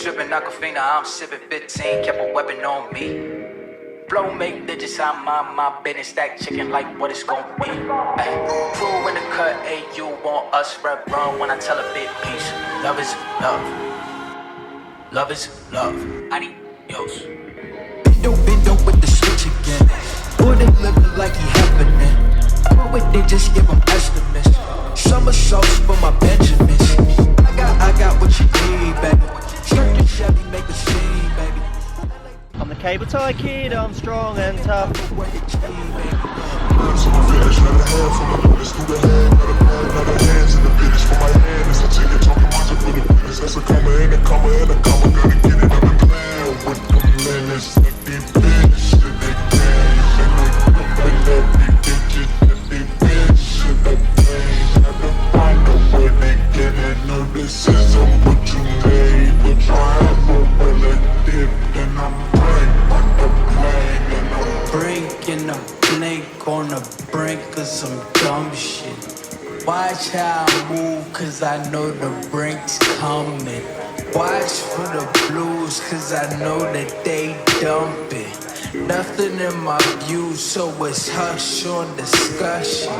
Drippin' Aquafina, I'm sippin' 15, kept a weapon on me. Flow make digits, I mind my business, stack chicken like what it's gon' be. Ay, crew in the cut, hey, you want us, rep run when I tell a big piece. Love is love. Love is love. Adios. Bendo with the switch again. Put it living like he happening. Put with it, just give him estimates. Somersaults for my Benjamins. I got what you need, baby. Skirt your Chevy, make a scene, baby. I'm the cable tie kid, I'm strong and tough. That's a comma and a comma and a comma. Gotta get it on the plan with the minutes. Let me bitch and they can. And they come and let me bitches and they bitch and they can. I don't find out where they get it. No, this isn't what you made. But travel when I dip, then I'm break on the plane. And I'm breaking a blink on the brink of some dumb shit. Watch how I move, cause I know the brink's coming. Watch for the blues, cause I know that they dumping. Nothing in my view, so it's hush on discussion.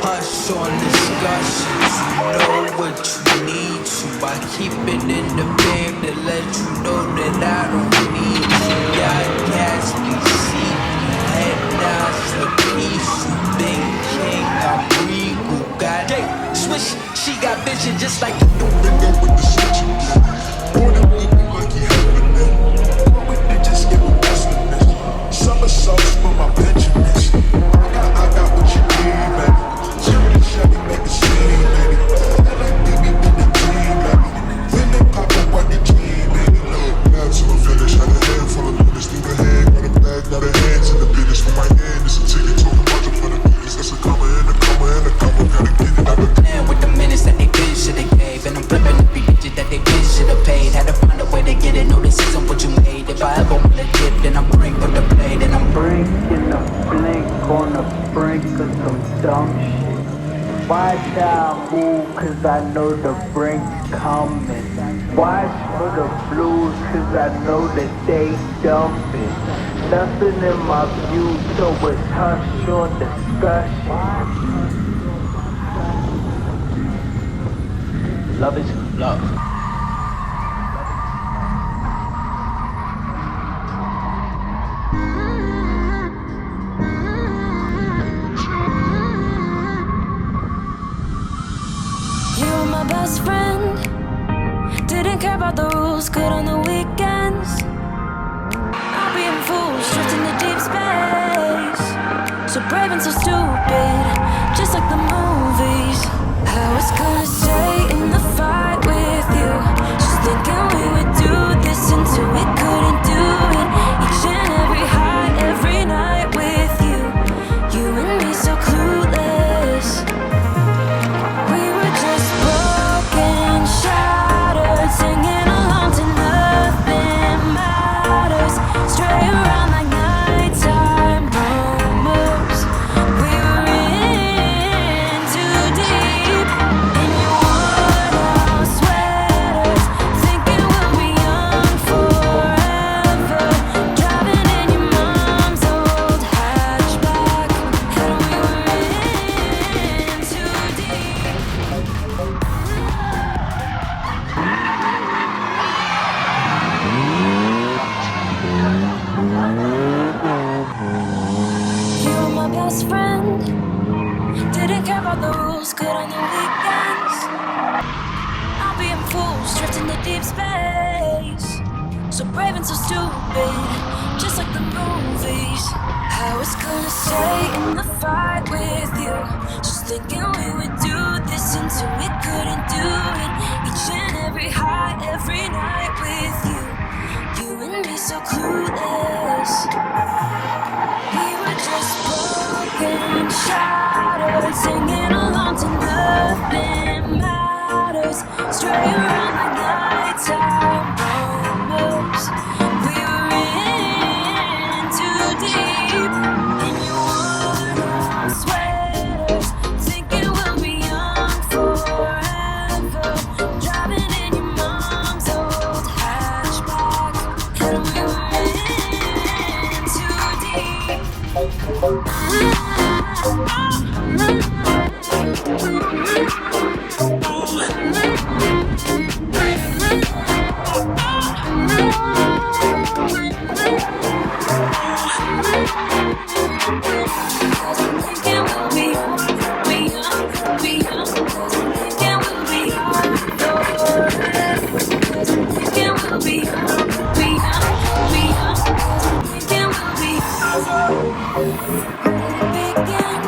Hush on discussions, you know what you need to. I keep it in the bag to let you know that I don't need you. Got Gatsby, see me, head nods, the peace, you big king, I'm regal. Got it, swish, she got vision just like the bendo with the switch again. Put it living like he happening. Put with it, just give him estimates. Somersaults for my Benjamins. I got what you need, baby. Skirt your Chevy, make a scene, baby. Give me in the team, baby. Then they pop up on the team, baby. Look, now to a finish. Had a head full of business through the head. Got a bag, got a hands in the business. For my hand, it's a ticket to the budget for the business. That's a comma and a comma and a comma. Gotta get it out of the with the minutes that they been should've gave. And I'm flipping every digit that they been should've paid. Had to find a way to get it, no this isn't what you made. If I ever wanna dip, then I'm brink with the blade. And I'm breaking a blink on the brink of some dumb shit. Watch how I move, cause I know the brink's coming. Watch for the blues, cause I know that they dumping. Nothing in my view, so it's hush on discussion. Love is love. You were my best friend. Didn't care about the rules, good on the weekends. I'll be in fools, drifting to deep space. So brave and so stupid, just like the movies. I was gonna stay in the fight with you, just thinking we would do this until we couldn't do it. Each and every high, every night with you. You and me so clueless. We were just broken, shattered, singing along to nothing matters. Stray around like nighttime rumors. We were in too deep. In your worn-out sweaters, thinking we'll be young forever. Driving in your mom's old hatchback, and we were in too deep. You were my best friend. Didn't care about the rules, good on the weekends. I'll be in fools, drifting to deep space. So brave and so stupid, just like the movies. I was gonna stay in the fight with you, just thinking we would do this until we couldn't do it. Each and every high, every night with you. You and me so clueless. We were just broken, shattered, singing along to nothing matters. Stray around like nighttime rumors. We were in too deep. In your worn-out sweaters, thinking we'll be young forever. Driving in your mom's old hatchback. Begin